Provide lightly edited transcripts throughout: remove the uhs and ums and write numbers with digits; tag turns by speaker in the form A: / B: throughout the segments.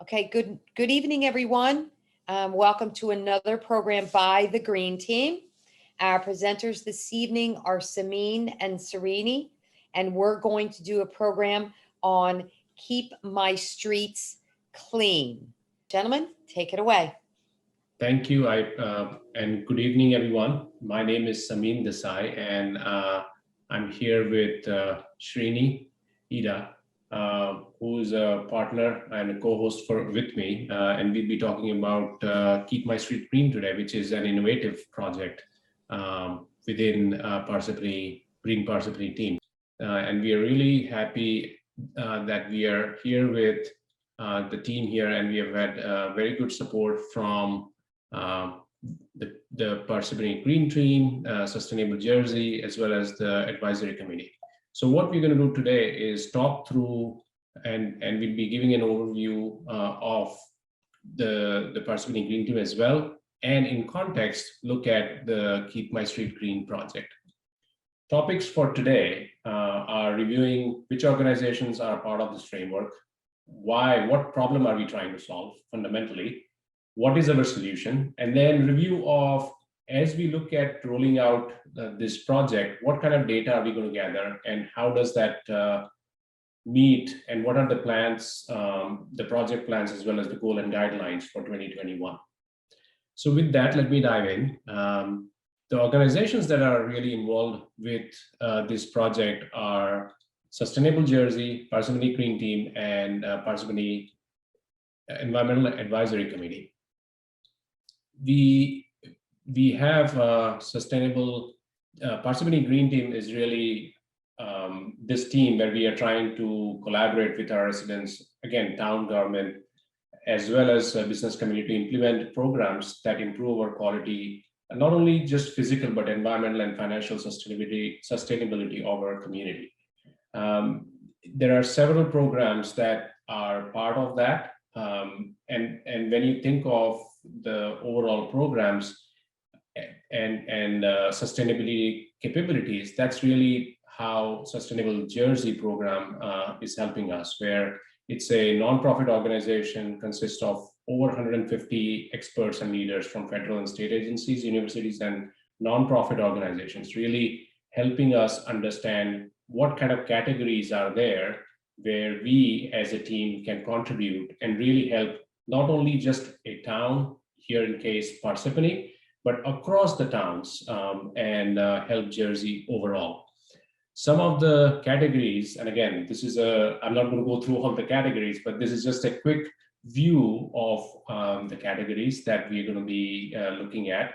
A: Okay, good evening, everyone. Welcome to another program by the Green Team. Our presenters this evening are Samin and Serini, and we're going to do a program on Keep My Streets Clean. Gentlemen, take it away.
B: Thank you, and good evening, everyone. My name is Samin Desai, and I'm here with Srini Ida, who's a partner and a co-host with me, and we'll be talking about Keep My Street Green today, which is an innovative project within Parsippany Green Parsippany team, and we are really happy that we are here with the team here, and we have had very good support from the Parsippany Green Team, Sustainable Jersey, as well as the advisory committee. So what we're going to do today is talk through, and we'll be giving an overview of the Parsippany Green Team as well, and in context, look at the Keep My Street Green project. Topics for today are reviewing which organizations are part of this framework, why, what problem are we trying to solve fundamentally, what is our solution, and then review of, as we look at rolling out this project, what kind of data are we going to gather, and how does that meet, and what are the plans, the project plans, as well as the goal and guidelines for 2021. So with that, let me dive in. The organizations that are really involved with this project are Sustainable Jersey, Parsippany Green Team, and Parsippany Environmental Advisory Committee. We have sustainable Parsippany Green Team is really this team where we are trying to collaborate with our residents, again, town government, as well as business community, implement programs that improve our quality, not only just physical, but environmental and financial sustainability of our community. There are several programs that are part of that. And when you think of the overall programs and sustainability capabilities, that's really how Sustainable Jersey program is helping us, where it's a nonprofit organization, consists of over 150 experts and leaders from federal and state agencies, universities, and nonprofit organizations, really helping us understand what kind of categories are there where we as a team can contribute and really help not only just a town, here in case Parsippany, but across the towns, and help Jersey overall. Some of the categories, and again, this is I'm not going to go through all the categories, but this is just a quick view of the categories that we're going to be looking at.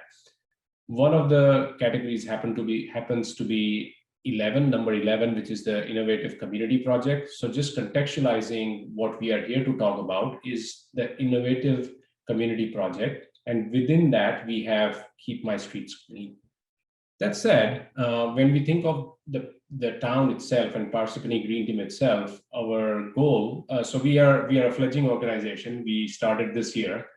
B: One of the categories happens to be number 11, which is the Innovative Community Project. So just contextualizing what we are here to talk about is the Innovative Community Project. And within that, we have Keep My Streets Clean. That said, when we think of the town itself and Parsippany Green Team itself, our goal, so we are a fledgling organization. We started this year,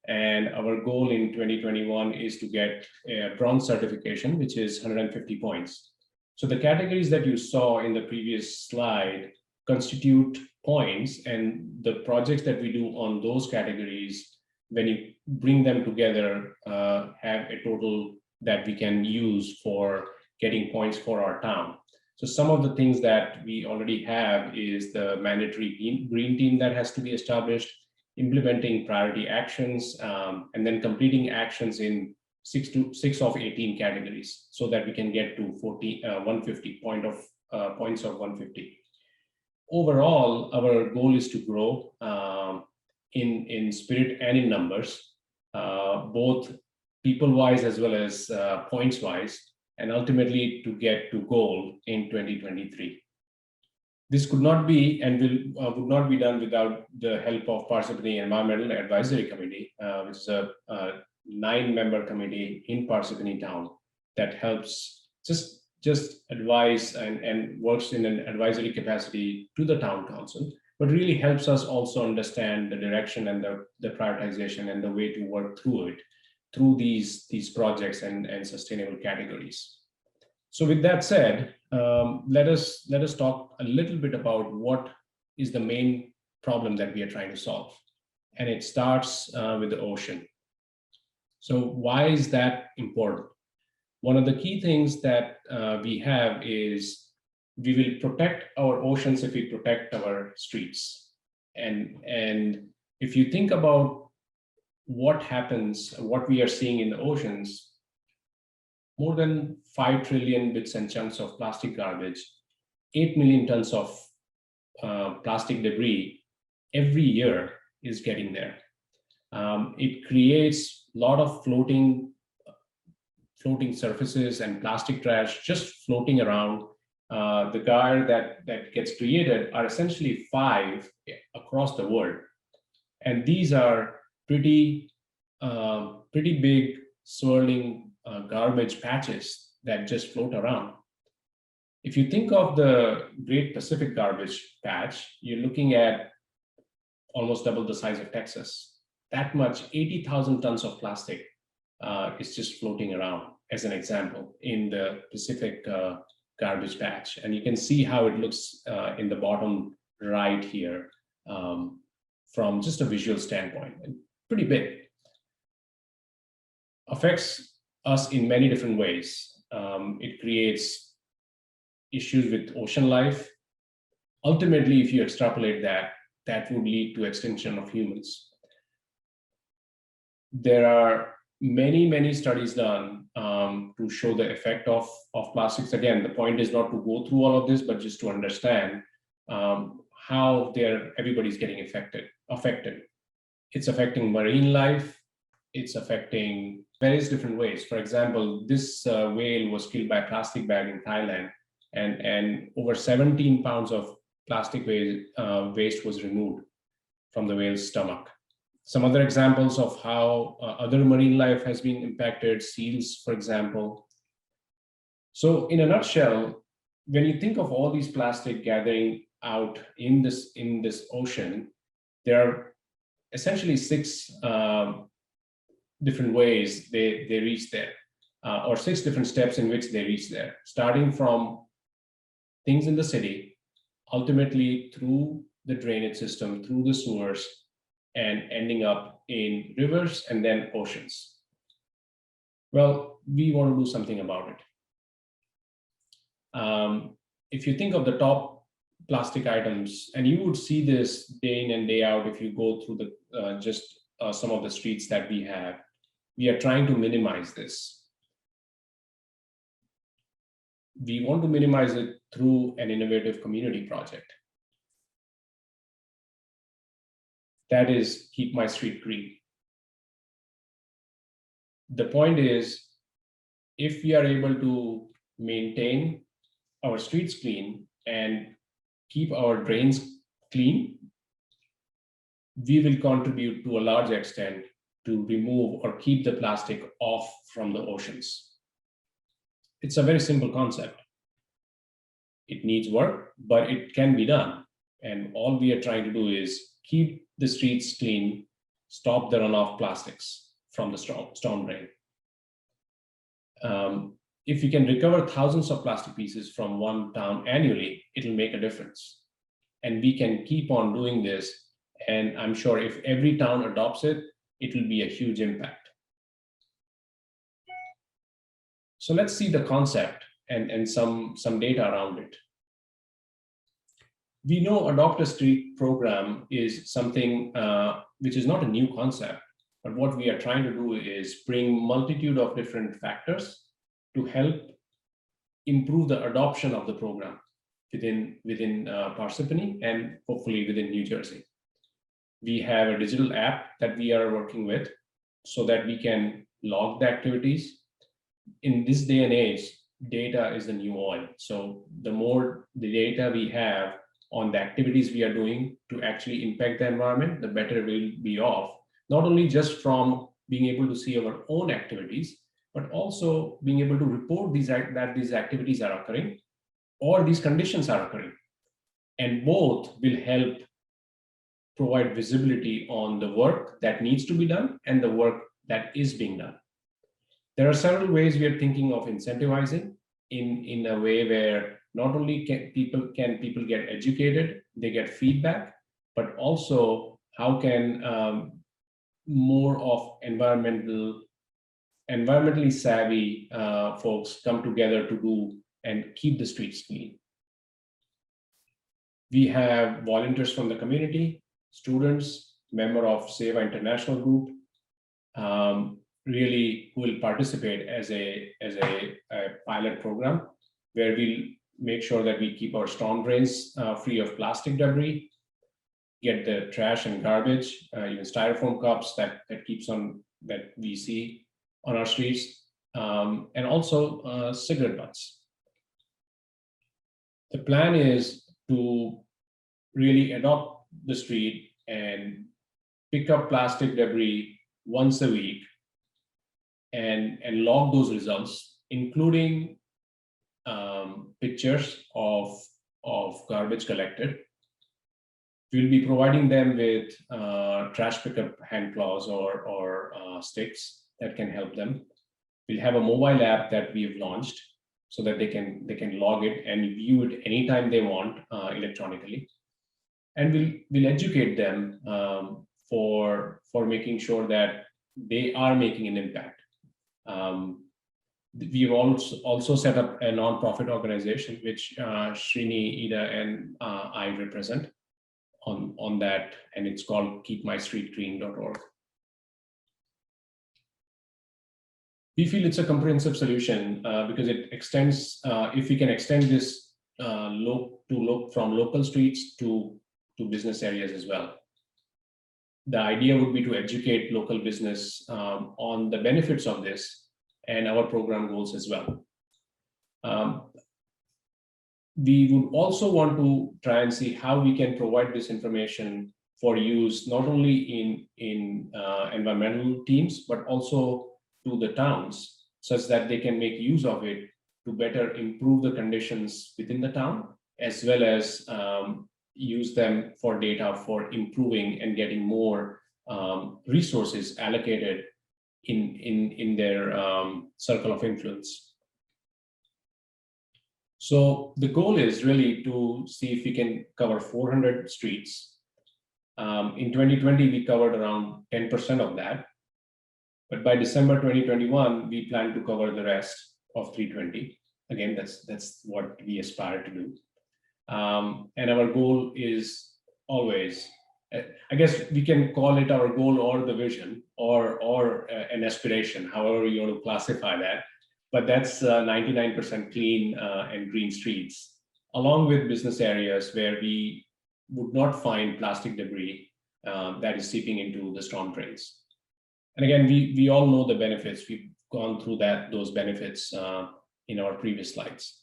B: and our goal in 2021 is to get a bronze certification, which is 150 points. So the categories that you saw in the previous slide constitute points, and the projects that we do on those categories, when you bring them together, have a total that we can use for getting points for our town. So some of the things that we already have is the mandatory green team that has to be established, implementing priority actions, and then completing actions in 6 of 18 categories, so that we can get to 150 points of 150. Overall, our goal is to grow in spirit and in numbers, both people-wise as well as points-wise, and ultimately to get to goal in 2023. This could not be and would not be done without the help of Parsippany Environmental Advisory Committee, which is a 9-member committee in Parsippany town that helps just advise and works in an advisory capacity to the town council, but really helps us also understand the direction and the prioritization and the way to work through it, through these projects and sustainable categories. So with that said, let us talk a little bit about what is the main problem that we are trying to solve. and it starts with the ocean. So why is that important? One of the key things that we have is we will protect our oceans if we protect our streets. And if you think about what happens, what we are seeing in the oceans, more than 5 trillion bits and chunks of plastic garbage, 8 million tons of plastic debris every year is getting there. It creates a lot of floating surfaces and plastic trash just floating around. The gyre that gets created are essentially 5 across the world, and these are pretty big swirling garbage patches that just float around. If you think of the Great Pacific Garbage Patch, you're looking at almost double the size of Texas. That much, 80,000 tons of plastic is just floating around, as an example, in the Pacific Garbage Patch. And you can see how it looks in the bottom right here from just a visual standpoint, and pretty big. Affects us in many different ways. It creates issues with ocean life. Ultimately, if you extrapolate that, that would lead to extinction of humans. There are many studies done to show the effect of plastics. Again, the point is not to go through all of this, but just to understand how everybody's getting affected. It's affecting marine life. It's affecting various different ways. For example, this whale was killed by a plastic bag in Thailand, and over 17 pounds of plastic waste was removed from the whale's stomach. Some other examples of how other marine life has been impacted, seals, for example. So in a nutshell, when you think of all these plastic gathering out in this ocean, there are essentially 6 different ways they reach there, or 6 different steps in which they reach there, starting from things in the city, ultimately through the drainage system, through the sewers, and ending up in rivers and then oceans. Well, we want to do something about it. If you think of the top plastic items, and you would see this day in and day out if you go through the some of the streets that we have, we are trying to minimize this. We want to minimize it through an innovative community project. That is, Keep My Street Green. The point is, if we are able to maintain our streets clean and keep our drains clean, we will contribute to a large extent to remove or keep the plastic off from the oceans. It's a very simple concept. It needs work, but it can be done. And all we are trying to do is keep the streets clean, stop the runoff plastics from the storm drain. If we can recover thousands of plastic pieces from one town annually, it'll make a difference. And we can keep on doing this. And I'm sure if every town adopts it, it will be a huge impact. So let's see the concept and some data around it. We know Adopt a Street program is something which is not a new concept, but what we are trying to do is bring multitude of different factors to help improve the adoption of the program within Parsippany and hopefully within New Jersey. We have a digital app that we are working with so that we can log the activities. In this day and age, data is the new oil. So the more the data we have on the activities we are doing to actually impact the environment, the better we'll be off, not only just from being able to see our own activities, but also being able to report that these activities are occurring or these conditions are occurring. And both will help provide visibility on the work that needs to be done and the work that is being done. There are several ways we are thinking of incentivizing in a way where not only can people get educated, they get feedback, but also how can more of environmentally savvy folks come together to do and keep the streets clean. We have volunteers from the community, students, member of Seva International Group, really who will participate as a pilot program where we'll make sure that we keep our storm drains free of plastic debris, get the trash and garbage, even styrofoam cups that we see on our streets, and also cigarette butts. The plan is to really adopt the street and pick up plastic debris once a week and log those results, including pictures of garbage collected. We'll be providing them with trash pickup hand plows or sticks that can help them. We'll have a mobile app that we've launched so that they can log it and view it anytime they want electronically. And we'll educate them for making sure that they are making an impact. We've also set up a nonprofit organization which Srini, Ida, and I represent on that, and it's called keepmystreetgreen.org. We feel it's a comprehensive solution because it extends, if we can extend this from local streets to business areas as well. The idea would be to educate local business on the benefits of this and our program goals as well. We would also want to try and see how we can provide this information for use not only in environmental teams, but also to the towns, such that they can make use of it to better improve the conditions within the town, as well as use them for data for improving and getting more resources allocated in their circle of influence. So the goal is really to see if we can cover 400 streets. In 2020, we covered around 10% of that. But by December 2021, we plan to cover the rest of 320. Again, that's what we aspire to do. And our goal is always, I guess we can call it our goal or the vision or an aspiration, however you want to classify that. But that's 99% clean and green streets, along with business areas where we would not find plastic debris that is seeping into the storm drains. And again, we all know the benefits. We've gone through those benefits in our previous slides.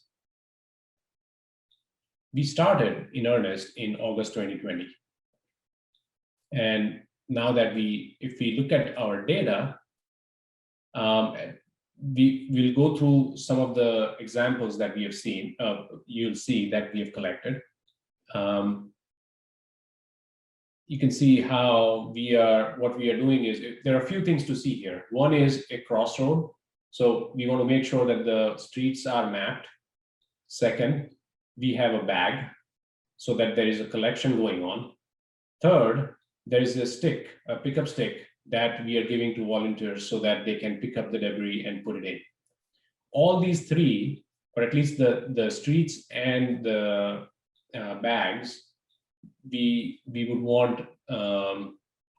B: We started in earnest in August 2020. And now that if we look at our data, we'll go through some of the examples that we have seen, you'll see that we have collected. You can see how what we are doing is, there are a few things to see here. One is a crossroad. So we want to make sure that the streets are mapped. Second, we have a bag so that there is a collection going on. Third, there is a pickup stick that we are giving to volunteers so that they can pick up the debris and put it in. All these three, or at least the streets and the bags, we would want to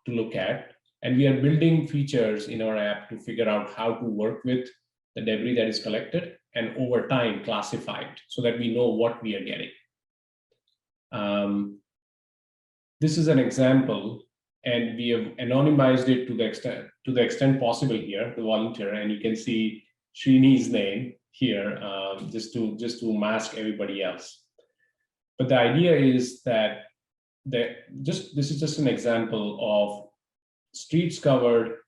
B: look at. And we are building features in our app to figure out how to work with the debris that is collected and over time classify it so that we know what we are getting. This is an example, and we have anonymized it to the extent possible here, the volunteer, and you can see Srini's name here, just to mask everybody else. But the idea is that this is just an example of streets covered,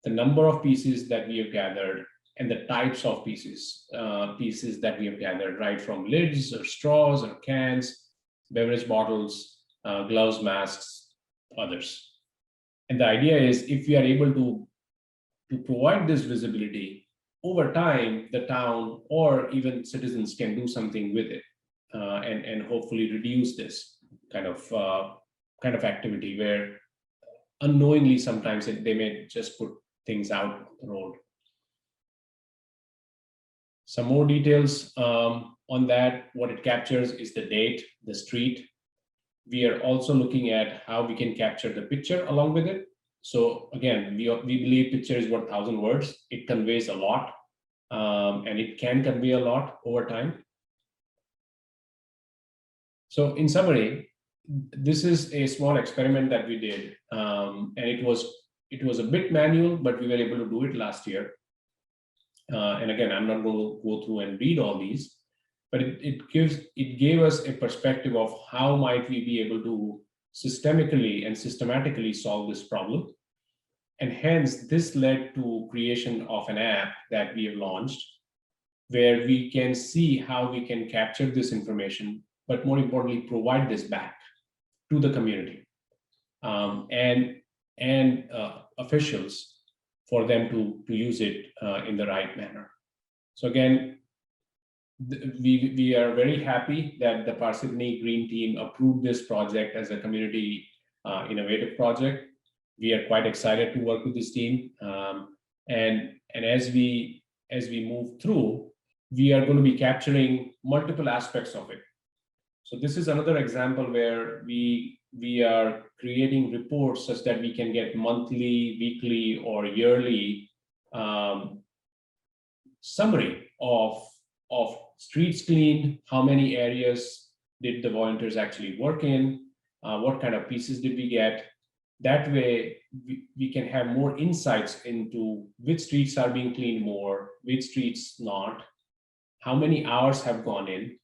B: the number of pieces that we have gathered, and the types of pieces that we have gathered, right from lids or straws or cans, beverage bottles, gloves, masks, others. And the idea is, if we are able to provide this visibility, over time, the town or even citizens can do something with it and hopefully reduce this kind of activity where unknowingly, sometimes they may just put things out the road. Some more details on that. What it captures is the date, the street. We are also looking at how we can capture the picture along with it. So again, we believe picture is worth 1,000 words. It conveys a lot, and it can convey a lot over time. So in summary, this is a small experiment that we did, and it was a bit manual, but we were able to do it last year. And again, I'm not going to go through and read all these, but it gave us a perspective of how might we be able to systemically and systematically solve this problem. And hence, this led to creation of an app that we have launched, where we can see how we can capture this information, but more importantly, provide this back to the community and officials for them to use it in the right manner. So again, we are very happy that the Parsippany Green Team approved this project as a community innovative project. We are quite excited to work with this team, and as we move through, we are going to be capturing multiple aspects of it. So this is another example where we are creating reports such that we can get monthly, weekly, or yearly summary of streets cleaned, how many areas did the volunteers actually work in, what kind of pieces did we get. That way, we can have more insights into which streets are being cleaned more, which streets not, how many hours have gone in,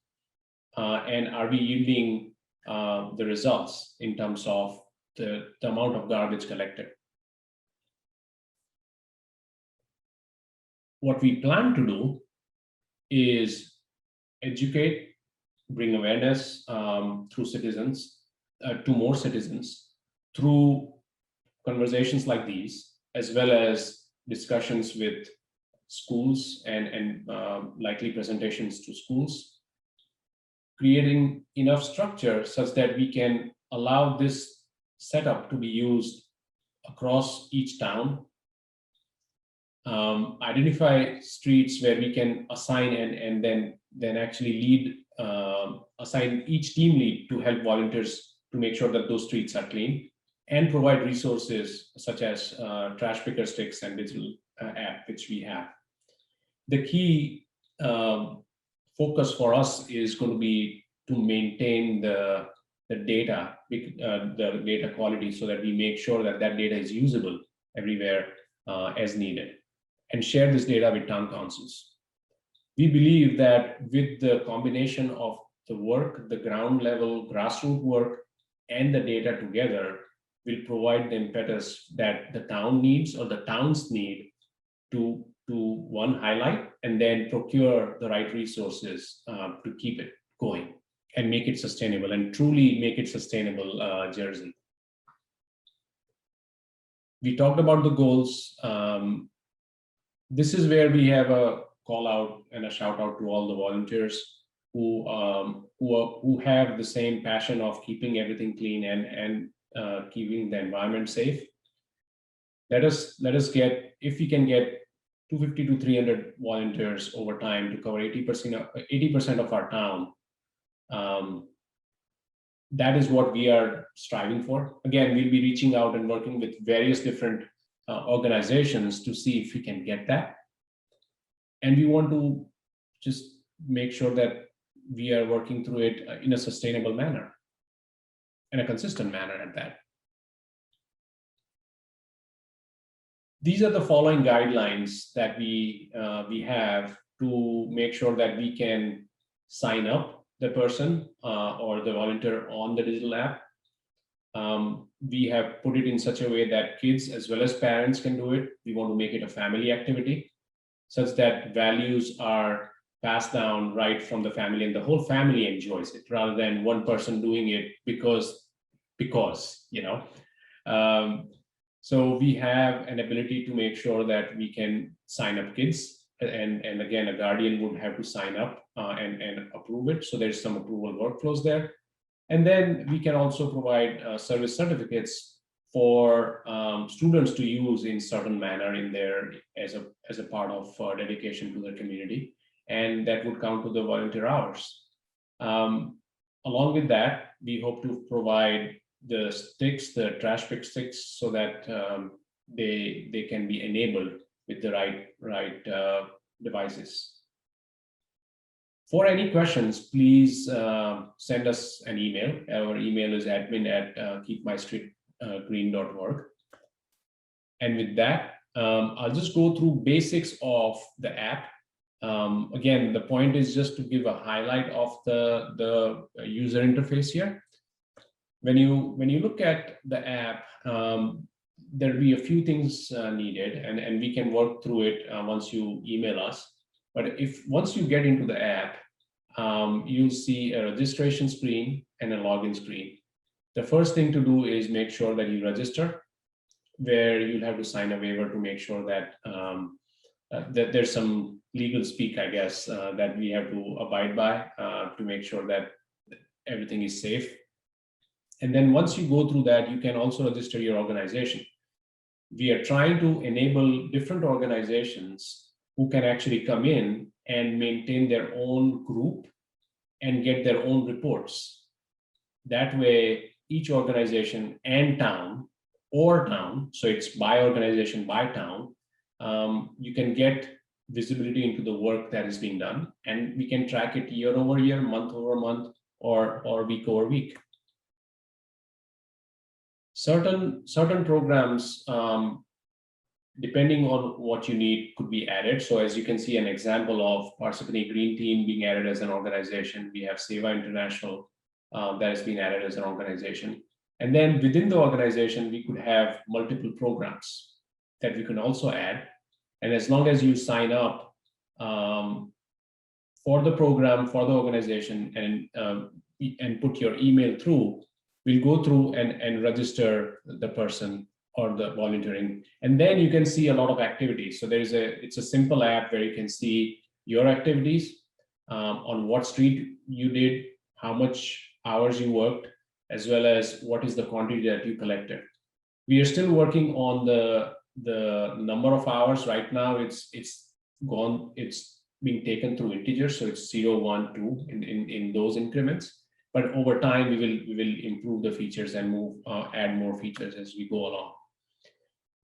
B: and are we yielding the results in terms of the amount of garbage collected. What we plan to do is educate, bring awareness through citizens, to more citizens, through conversations like these, as well as discussions with schools and likely presentations to schools, creating enough structure such that we can allow this setup to be used across each town. Identify streets where we can assign and then actually lead, assign each team lead to help volunteers to make sure that those streets are clean, and provide resources such as trash picker sticks and digital app, which we have. The key focus for us is going to be to maintain the data, the data quality, so that we make sure that data is usable everywhere as needed, and share this data with town councils. We believe that with the combination of the work, the ground level grassroots work, and the data together, will provide the impetus that the town needs or the towns need to one, highlight, and then procure the right resources to keep it going and make it sustainable, and truly make it sustainable, Jersey. We talked about the goals. This is where we have a call out and a shout out to all the volunteers who have the same passion of keeping everything clean and keeping the environment safe. Let us get, if we can get 250 to 300 volunteers over time to cover 80% of our town. That is what we are striving for. Again, we'll be reaching out and working with various different organizations to see if we can get that. And we want to just make sure that we are working through it in a sustainable manner, in a consistent manner at that. These are the following guidelines that we have to make sure that we can sign up the person or the volunteer on the digital app. We have put it in such a way that kids as well as parents can do it. We want to make it a family activity such that values are passed down right from the family and the whole family enjoys it, rather than one person doing it because you know. So we have an ability to make sure that we can sign up kids, and again, a guardian would have to sign up and approve it. So there's some approval workflows there. And then we can also provide service certificates for students to use in certain manner in their as a part of dedication to their community, and that would count to the volunteer hours. Along with that, we hope to provide the sticks, the trash pick sticks, so that they can be enabled with the right devices. For any questions, please send us an email. Our email is admin@keepmystreetgreen.org. And with that, I'll just go through basics of the app. Again, the point is just to give a highlight of the user interface here. When you look at the app, there'll be a few things needed, and we can work through it once you email us. But once you get into the app, you'll see a registration screen and a login screen. The first thing to do is make sure that you register, where you'll have to sign a waiver to make sure that that there's some legal speak, I guess, that we have to abide by to make sure that everything is safe. And then once you go through that, you can also register your organization. We are trying to enable different organizations who can actually come in and maintain their own group and get their own reports. That way, each organization and town, so it's by organization, by town, you can get visibility into the work that is being done, and we can track it year over year, month over month, or week over week. Certain programs, depending on what you need, could be added. So as you can see, an example of Parsippany Green Team being added as an organization. We have Seva International that has been added as an organization. And then within the organization, we could have multiple programs that we can also add. And as long as you sign up for the program, for the organization, and put your email through, we'll go through and register the person or the volunteering. And then you can see a lot of activities. So it's a simple app where you can see your activities, on what street you did, how much hours you worked, as well as what is the quantity that you collected. We are still working on the number of hours. Right now, it's being taken through integers, so it's 0, 1, 2 in those increments. But over time, we will improve the features and add more features as we go along.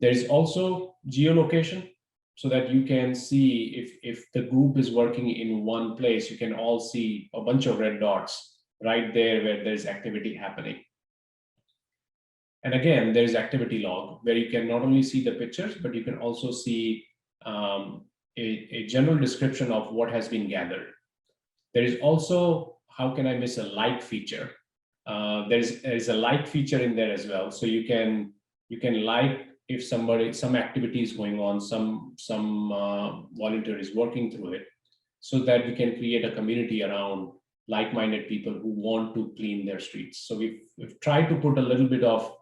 B: There is also geolocation, so that you can see if the group is working in one place, you can all see a bunch of red dots right there where there's activity happening. And again, there's activity log, where you can not only see the pictures, but you can also see a general description of what has been gathered. There is also, how can I miss a like feature? There's a like feature in there as well. So you can like if some activity is going on, some volunteer is working through it, so that we can create a community around like-minded people who want to clean their streets. So we've tried to put a little bit of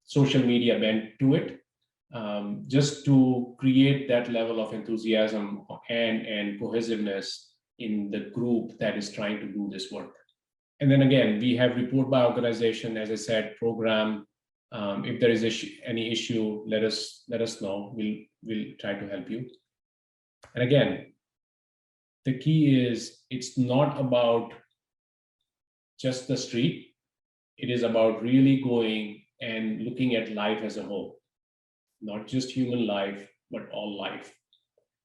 B: social media bent to it, just to create that level of enthusiasm and cohesiveness in the group that is trying to do this work. And then again, we have report by organization, as I said, program. If there is any issue, let us know. We'll try to help you. And again, the key is, it's not about just the street. It is about really going and looking at life as a whole, not just human life, but all life.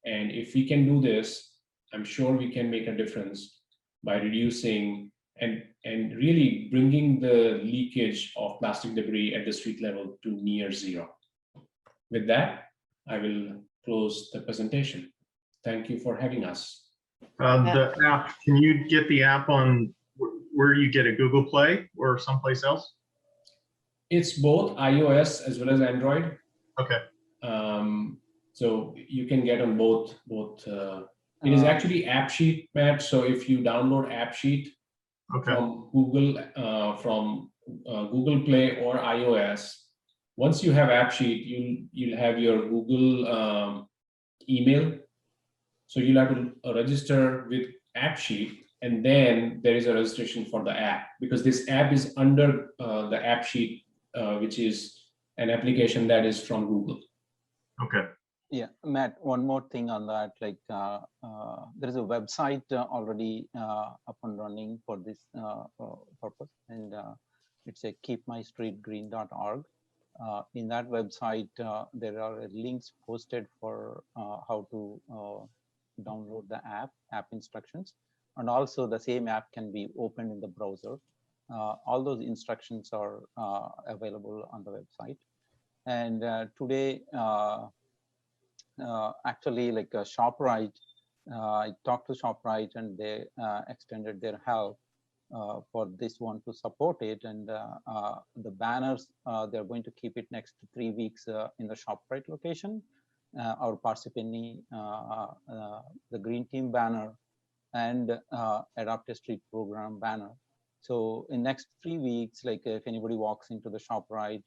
B: And if we can do this, I'm sure we can make a difference by reducing and really bringing the leakage of plastic debris at the street level to near zero. With that, I will close the presentation. Thank you for having us.
C: The app, can you get the app on where you get a Google Play or someplace else?
B: It's both iOS as well as Android.
C: Okay.
B: So you can get on both. It is actually AppSheet, Matt. So if you download AppSheet from Google Play or iOS, once you have AppSheet, you'll have your Google email. So you'll have to register with AppSheet, and then there is a registration for the app, because this app is under the AppSheet which is an application that is from Google.
C: Okay.
D: Yeah, Matt, one more thing on that, like there is a website already up and running for this purpose, and it's a keepmystreetgreen.org. In that website, there are links posted for how to download the app instructions, and also the same app can be opened in the browser. All those instructions are available on the website. And today, actually, like ShopRite, I talked to ShopRite and they extended their help for this one to support it. And the banners, they're going to keep it next 3 weeks in the ShopRite location, our Parsippany, the Green Team banner, and Adopt a Street program banner. So in next 3 weeks, like if anybody walks into the ShopRite,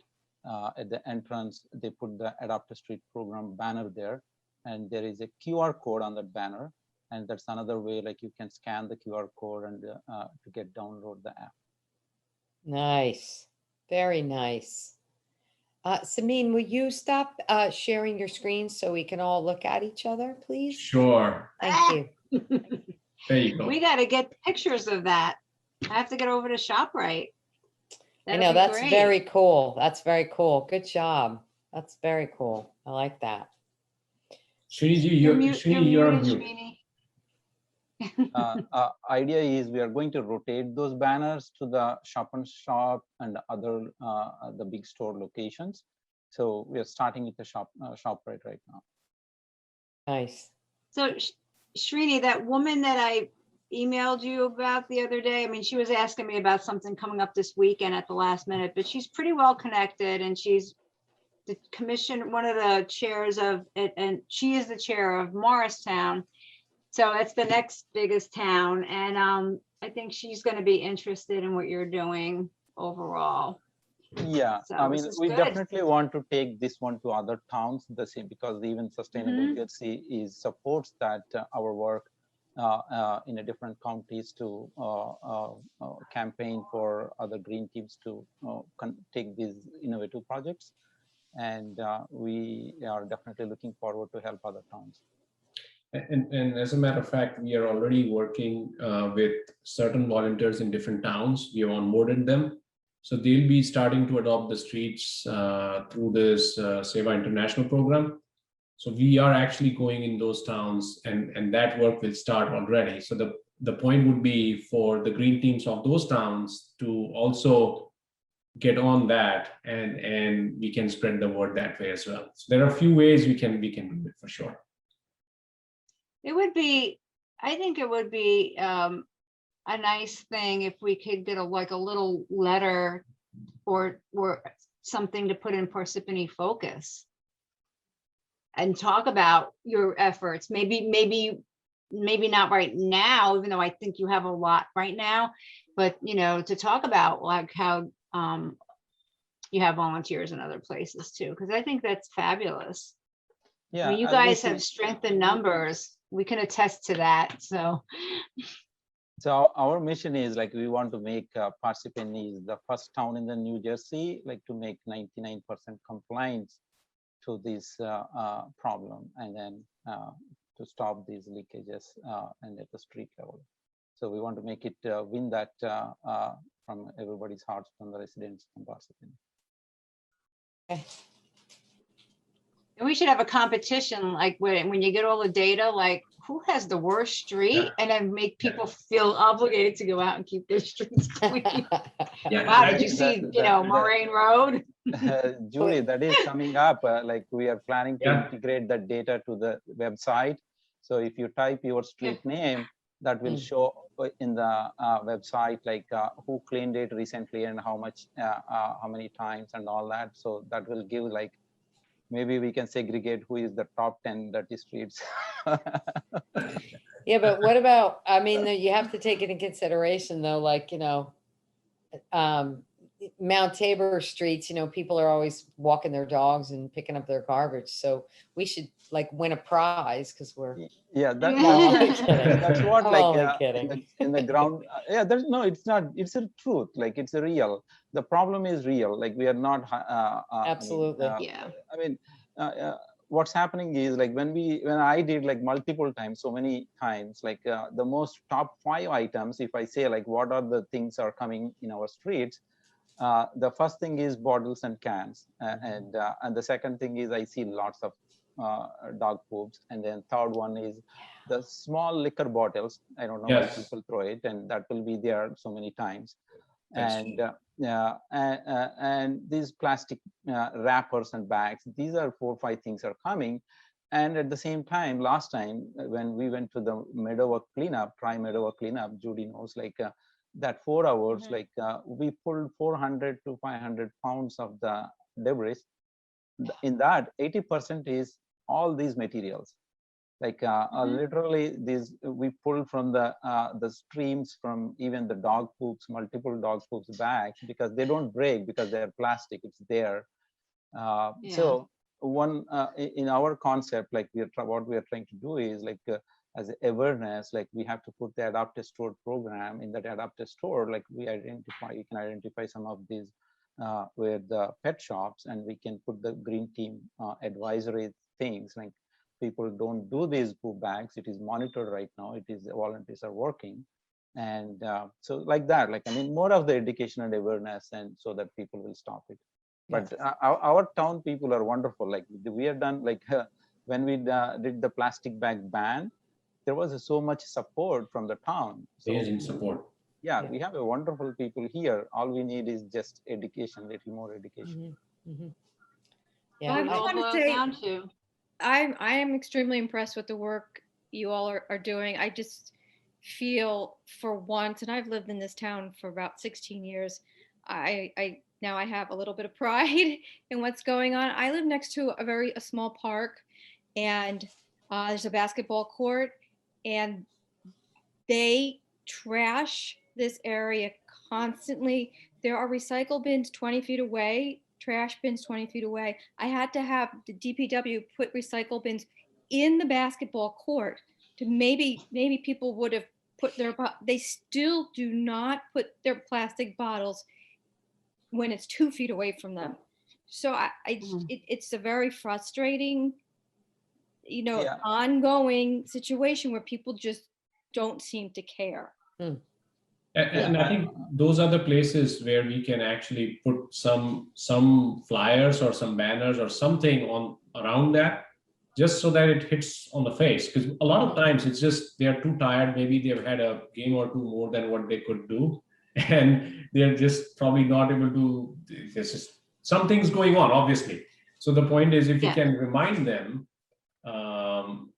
D: at the entrance, they put the Adopt a Street program banner there, and there is a QR code on that banner. And that's another way, like you can scan the QR code and to get download the app.
A: Nice. Very nice. Samin, will you stop sharing your screen so we can all look at each other, please?
B: Sure.
A: Thank you.
B: There you go.
E: We got to get pictures of that. I have to get over to ShopRite.
A: I know, that's very cool. That's very cool. Good job. That's very cool. I like that.
B: Sriniji,
E: You're
B: you're on
E: muted,
B: mute.
E: Srini.
D: Idea is we are going to rotate those banners to the Shop and Shop and other the big store locations. So we are starting with the ShopRite right now.
A: Nice.
E: So Srini, that woman that I emailed you about the other day, I mean, she was asking me about something coming up this weekend at the last minute, but she's pretty well connected, and she's the commission, one of the chairs of it, and she is the chair of Morristown. So it's the next biggest town. And I think she's going to be interested in what you're doing overall.
D: Yeah,
E: So
D: I mean,
E: this is
D: we
E: good.
D: definitely want to take this one to other towns the same, because even Sustainable Jersey is supports that our work in a different counties to campaign for other green teams to take these innovative projects. And we are definitely looking forward to help other towns.
B: And as a matter of fact, we are already working with certain volunteers in different towns. We have onboarded them. So they'll be starting to adopt the streets through this Seva International program. So we are actually going in those towns, and that work will start already. So the point would be for the green teams of those towns to also get on that, and we can spread the word that way as well. So there are a few ways we can do it for sure.
E: It would be, I think it would be a nice thing if we could get like a little letter or something to put in Parsippany Focus and talk about your efforts. Maybe not right now, even though I think you have a lot right now, but to talk about like how you have volunteers in other places too, because I think that's fabulous.
D: Yeah,
E: I mean, you guys have strength in numbers. We can attest to that. So
D: our mission is like we want to make Parsippany the first town in the New Jersey, like to make 99% compliance to this problem, and then to stop these leakages and at the street level. So we want to make it win that from everybody's hearts, from the residents from Parsippany.
A: Okay.
E: and we should have a competition, like when you get all the data, like who has the worst street, and then make people feel obligated to go out and keep their streets clean. Wow, did you see, Moraine Road?
D: Julie, that is coming up. Like we are planning to integrate that data to the website. So if you type your street name, that will show in the website, like who cleaned it recently and how much, how many times and all that. So that will give like, maybe we can segregate who is the top 10 dirty streets.
A: Yeah, but what about, I mean, you have to take it in consideration though, like, Mount Tabor streets, people are always walking their dogs and picking up their garbage. So we should like win a prize because we're.
D: Yeah, that,
A: I'm only
D: that's,
A: kidding.
D: that's what
A: I'm
D: like
A: only
D: in
A: kidding.
D: the ground. Yeah, there's no, it's not. It's a truth. Like it's a real. The problem is real. Like we are not.
A: Absolutely.
E: Yeah.
D: I mean, uh, uh, what's happening is like when I did like multiple times, so many times, like the most top 5 items. If I say like what are the things are coming in our streets, the first thing is bottles and cans, and the second thing is I see lots of dog poops, and then third one is the small liquor bottles. I don't know why
B: Yes,
D: people throw it, and that will be there so many times.
B: that's
D: And
B: true.
D: and these plastic wrappers and bags. These are 4 or 5 things are coming. And at the same time, last time when we went to the Meadowwork cleanup, try Meadowwork cleanup, Judy knows, like that 4 hours, like we pulled 400 to 500 pounds of the debris. In that, 80% is all these materials. Like literally, these we pulled from the streams, from even the dog poops, multiple dog poops bags, because they don't break because they're plastic. It's there.
E: Yeah.
D: So one in our concept, like what we are trying to do is like as awareness, like we have to put the adaptive store program. In that adaptive store, like you can identify some of these with the pet shops, and we can put the green team advisory things, like people don't do these poop bags. It is monitored right now. It is volunteers are working. And so like that, like, I mean, more of the education and awareness, and so that people will stop it. But our town people are wonderful. Like we have done, like when we did the plastic bag ban, there was so much support from the town. So
B: Amazing support.
D: yeah,
A: Yeah.
D: we have a wonderful people here. All we need is just education, little more education.
A: Yeah.
F: I
E: What it
F: just
E: all
F: want to
E: boils
F: say,
E: down to.
F: I am extremely impressed with the work you all are doing. I just feel for once, and I've lived in this town for about 16 years. I now I have a little bit of pride in what's going on. I live next to a small park, and there's a basketball court, and they trash this area constantly. There are recycle bins 20 feet away, trash bins 20 feet away. I had to have the DPW put recycle bins in the basketball court to maybe people would have put they still do not put their plastic bottles when it's 2 feet away from them. So it's a very frustrating,
D: Yeah.
F: ongoing situation where people just don't seem to care.
B: And I think those are the places where we can actually put some flyers or some banners or something on around that, just so that it hits on the face. Because a lot of times it's just they're too tired. Maybe they've had a game or two more than what they could do, and they're just probably not able to. There's just something's going on, obviously. So the point is, if you
E: Yeah.
B: can remind them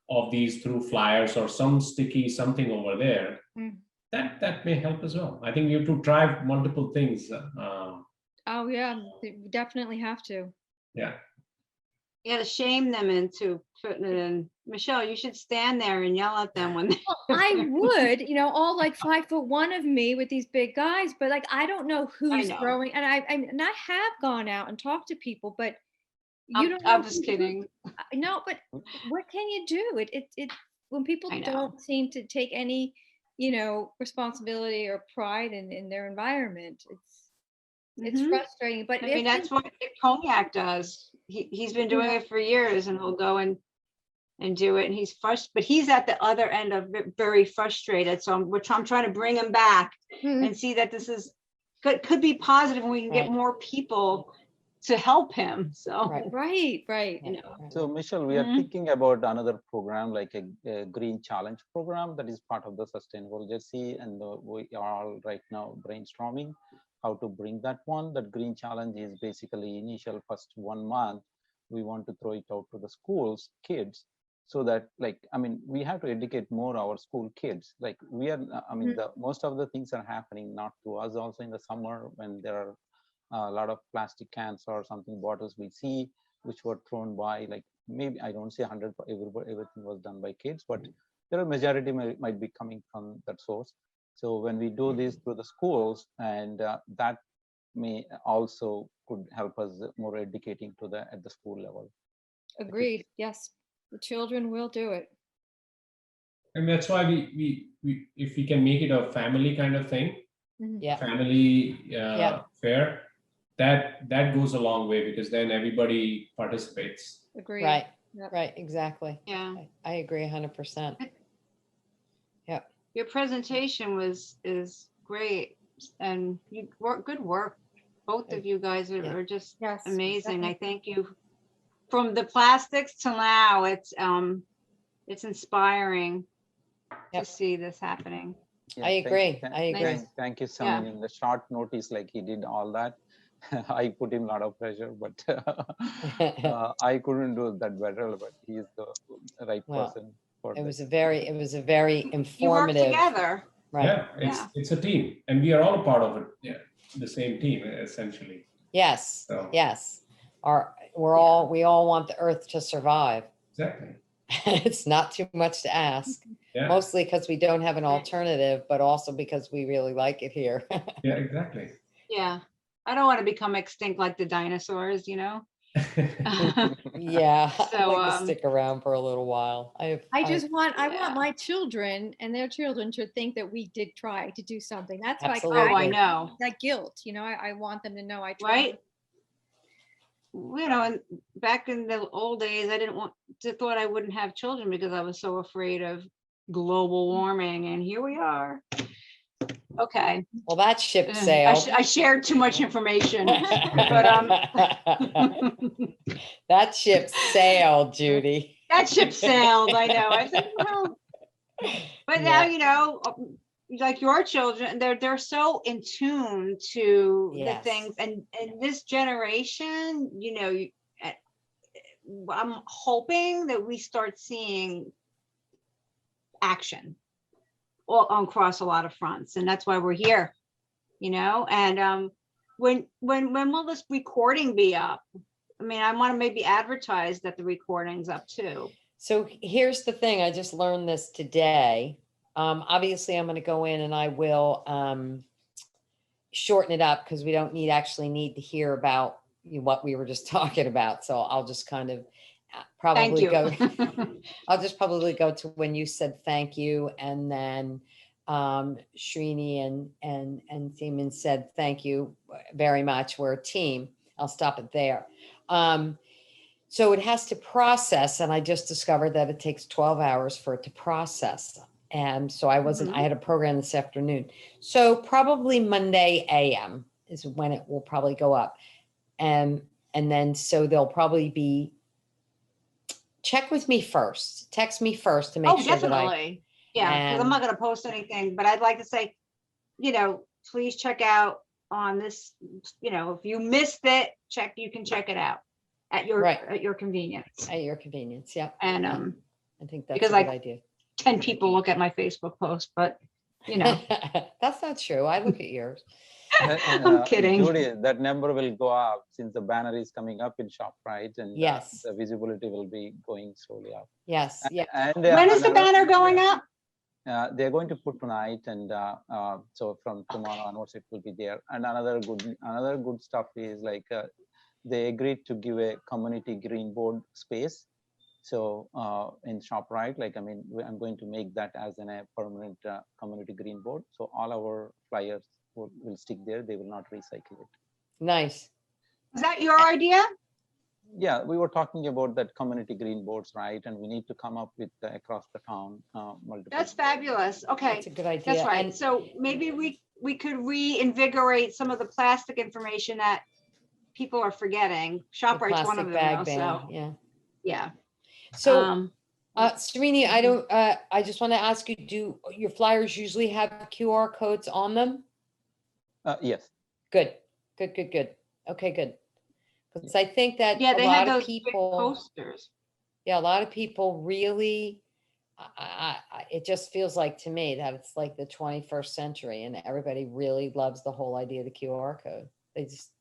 B: of these through flyers or some sticky something over there, that may help as well. I think you have to try multiple things.
F: Oh yeah, we definitely have to.
B: Yeah.
E: You gotta shame them into putting it in. Michelle, you should stand there and yell at them when they.
F: Well, I would, all like 5'1" of me with these big guys, but like I don't know who's
E: know.
F: throwing. And I have gone out and talked to people, but you
E: I'm,
F: don't know
E: I'm just
F: who's-
E: kidding.
F: No, but what can you do? It when people
E: I know.
F: don't seem to take any, responsibility or pride in their environment, it's
E: Mhm.
F: frustrating. But
E: I mean, that's what Cognac does. He's been doing it for years, and he'll go and do it, and he's frustrated. But he's at the other end of it, very frustrated. So I'm trying to bring him back and see that this is could be positive, and we can get more people to help him. So
F: right.
D: So Michelle, we are thinking about another program, like a green challenge program that is part of the Sustainable Jersey, and we are all right now brainstorming how to bring that one. That green challenge is basically initial first 1 month. We want to throw it out to the schools, kids, so that, like, I mean, we have to educate more our school kids. Like we are, I mean, the most of the things are happening not to us. Also in the summer when there are a lot of plastic cans or something bottles we see, which were thrown by, like, maybe I don't say 100, everything was done by kids, but there are majority might be coming from that source. So when we do this through the schools, and that may also could help us more educating to the at the school level.
F: Agreed. Yes, the children will do it.
B: And that's why we if we can make it a family kind of thing,
F: Mhm.
A: Yeah.
B: family
A: Yeah.
B: fair, that goes a long way, because then everybody participates.
F: Agreed.
A: Right,
F: Yep.
A: right, exactly.
E: Yeah.
A: I agree 100%.
E: Your presentation is great, and you work good work. Both of you guys
A: Yeah.
E: are just
F: Yes.
E: amazing. I
F: definitely.
E: thank you. From the plastics to now, it's inspiring
A: Yep.
E: to see this happening.
D: Yeah,
A: I agree. I agree.
D: Thank you,
E: Yeah.
D: Samin. In the short notice, like he did all that. I put him a lot of pressure, but I couldn't do that better. But he's the right
A: Well,
D: person for
A: It was
D: this.
A: it was a very
E: You work
A: informative,
E: together.
A: right?
B: Yeah, it's a team, and we are all a part of it. Yeah, the same team essentially.
A: Yes,
B: So
A: yes. We all want the earth to survive.
B: exactly.
A: It's not too much to ask,
B: Yeah.
A: mostly because we don't have an
E: Right.
A: alternative, but also because we really like it here.
B: Yeah, exactly.
E: Yeah. I don't want to become extinct like the dinosaurs, you know?
A: Yeah, I'd
E: So,
A: like to stick around for a little while.
F: I want
E: Yeah.
F: my children and their children to think that we did try to do something. That's why
A: Absolutely.
E: Oh, I know.
F: that guilt, I want them to know I tried.
E: Right? You know, and back in the old days, I thought I wouldn't have children because I was so afraid of global warming, and here we are. Okay.
A: Well, that ship
E: I
A: sailed.
E: I shared too much information, but
A: That ship sailed, Judy.
E: that ship sailed. I know. I said, well, but now,
A: Yeah.
E: like your children, they're so in tune to the
A: Yes.
E: things, and this generation, I'm hoping that we start seeing action all across a lot of fronts, and that's why we're here, and when will this recording be up? I mean, I want to maybe advertise that the recording's up too.
A: So here's the thing, I just learned this today. Obviously, I'm going to go in and I will shorten it up because we don't actually need to hear about what we were just talking about. So I'll just kind of
E: Thank
A: probably
E: you.
A: go. I'll just probably go to when you said thank you, and then Srini and Seaman said thank you very much. We're a team. I'll stop it there. So it has to process, and I just discovered that it takes 12 hours for it to process. And so I had a program this afternoon. So probably Monday AM is when it will probably go up. And then, so they'll probably be, check with me first, text me first to make
E: Oh,
A: sure
E: definitely. Yeah, because I'm not going to post anything, but I'd like to say, please check out on this, if you missed it, you can check it out at your
A: Right.
E: at your convenience.
A: At your convenience. Yep.
E: And
A: I think that's
E: because
A: a good
E: I-
A: idea.
E: 10 people look at my Facebook post, but
A: That's not true. I look at yours.
E: I'm kidding.
D: Judy, that number will go up since the banner is coming up in ShopRite, and
A: Yes.
D: the visibility will be going slowly up.
A: Yes. Yeah.
D: And
E: When is the banner going up?
D: They're going to put tonight, and so from tomorrow onwards it will be there. And another good stuff is like they agreed to give a community green board space. So in ShopRite, I'm going to make that as a permanent community green board. So all our flyers will stick there. They will not recycle it.
A: Nice.
E: Is that your idea?
D: Yeah, we were talking about that community green boards, right? And we need to come up with across the town multiple.
E: That's fabulous. Okay,
A: That's a good idea.
E: that's right.
A: And
E: So maybe we could reinvigorate some of the plastic information that people are forgetting.
A: the
E: ShopRite's one of
A: plastic
E: them,
A: bag
E: though,
A: ban.
E: so
A: Yeah.
E: yeah.
A: So, Srini, I just want to ask you, do your flyers usually have QR codes on them?
D: Yes.
A: Good. Okay, good. Because I think that
E: Yeah,
A: a
E: they
A: lot
E: had
A: of
E: those big
A: people,
E: posters.
A: yeah, a lot of people really, it just feels like to me that it's like the 21st century and everybody really loves the whole idea of the QR code. They just,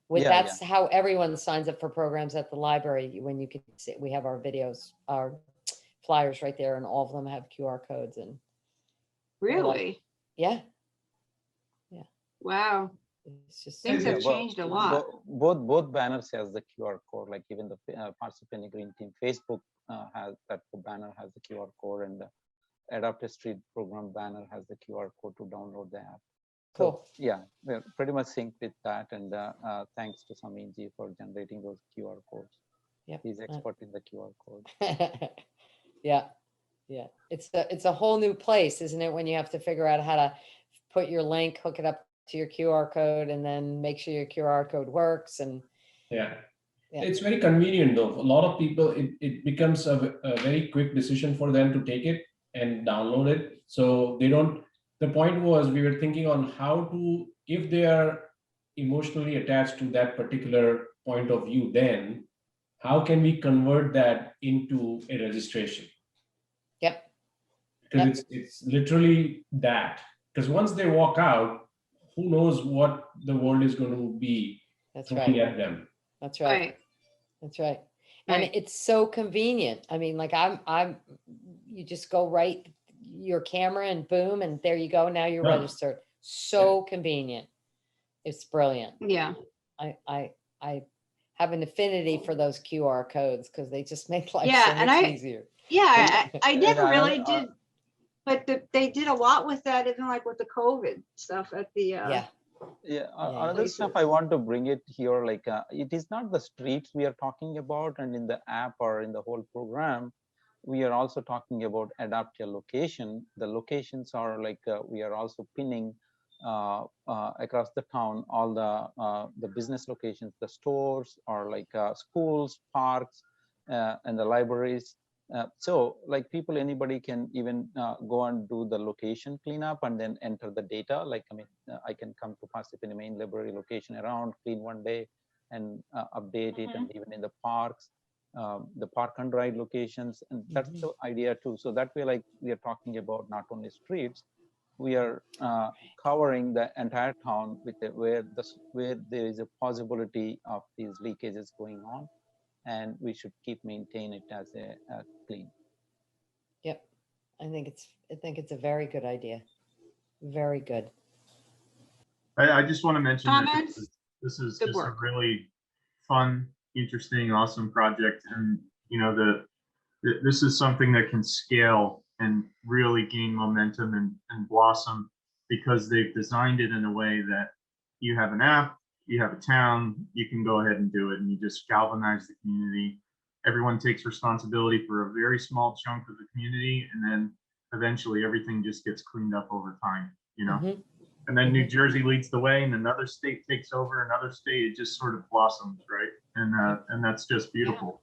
A: that's how everyone signs up for programs at the library. When you can see, we have our videos, our flyers right there, and all of them have QR codes. And
E: Really?
A: yeah,
E: Wow.
A: It's just.
E: Things
B: Yeah,
E: have changed a lot.
D: Both banners has the QR code, like even the Parsippany Green Team Facebook has that banner has the QR code, and the Adopt a Street program banner has the QR code to download the app. So
A: Cool.
D: yeah, we're pretty much synced with that, and thanks to Saminji for generating those QR codes.
A: Yep.
D: He's expert in the QR code.
A: Yeah, yeah. It's a whole new place, isn't it? When you have to figure out how to put your link, hook it up to your QR code, and then make sure your QR code works. And
B: Yeah.
A: Yeah.
B: It's very convenient though. A lot of people, it becomes a very quick decision for them to take it and download it. So they don't, the point was we were thinking on how to, if they are emotionally attached to that particular point of view, then how can we convert that into a registration?
A: Yep.
B: Because it's literally that. Because once they walk out, who knows what the world is going to be
A: That's
B: throwing
A: right.
B: at them.
A: That's right.
E: Right.
A: That's right. And
E: Right.
A: it's so convenient. I mean, like you just go right your camera and boom, and there you go. Now you're
B: Done.
A: registered. So convenient. It's brilliant.
E: Yeah.
A: I have an affinity for those QR codes because they just make life
E: Yeah,
A: so
E: and
A: much
E: I-
A: easier.
E: Yeah, I
D: And
E: never
D: I-
E: really
D: I-
E: did, but they did a lot with that, even like with the COVID stuff at the,
A: Yeah.
D: Yeah,
A: Yeah.
D: another stuff I want to bring it here, like it is not the streets we are talking about, and in the app or in the whole program, we are also talking about adapt your location. The locations are like we are also pinning across the town all the business locations, the stores, or like schools, parks, and the libraries. So like people, anybody can even go and do the location cleanup and then enter the data. Like, I mean, I can come to Parsippany main library location around, clean one day and update it. And even in the parks, the park and ride locations. And that's the idea too. So that way, like we are talking about not only streets, we are covering the entire town with where there is a possibility of these leakages going on. And we should keep maintain it as a clean.
A: Yep. I think it's a very good idea. Very good.
C: I just want to mention that
E: Comments?
C: this is
E: Good
C: just
E: work.
C: a really fun, interesting, awesome project. And, you know, this is something that can scale and really gain momentum and blossom because they've designed it in a way that you have an app, you have a town, you can go ahead and do it, and you just galvanize the community. Everyone takes responsibility for a very small chunk of the community, and then eventually everything just gets cleaned up over time, you know?
A: Mhm.
C: And then New Jersey leads the way, and another state takes over, another state, it just sort of blossoms, right? And that's just beautiful.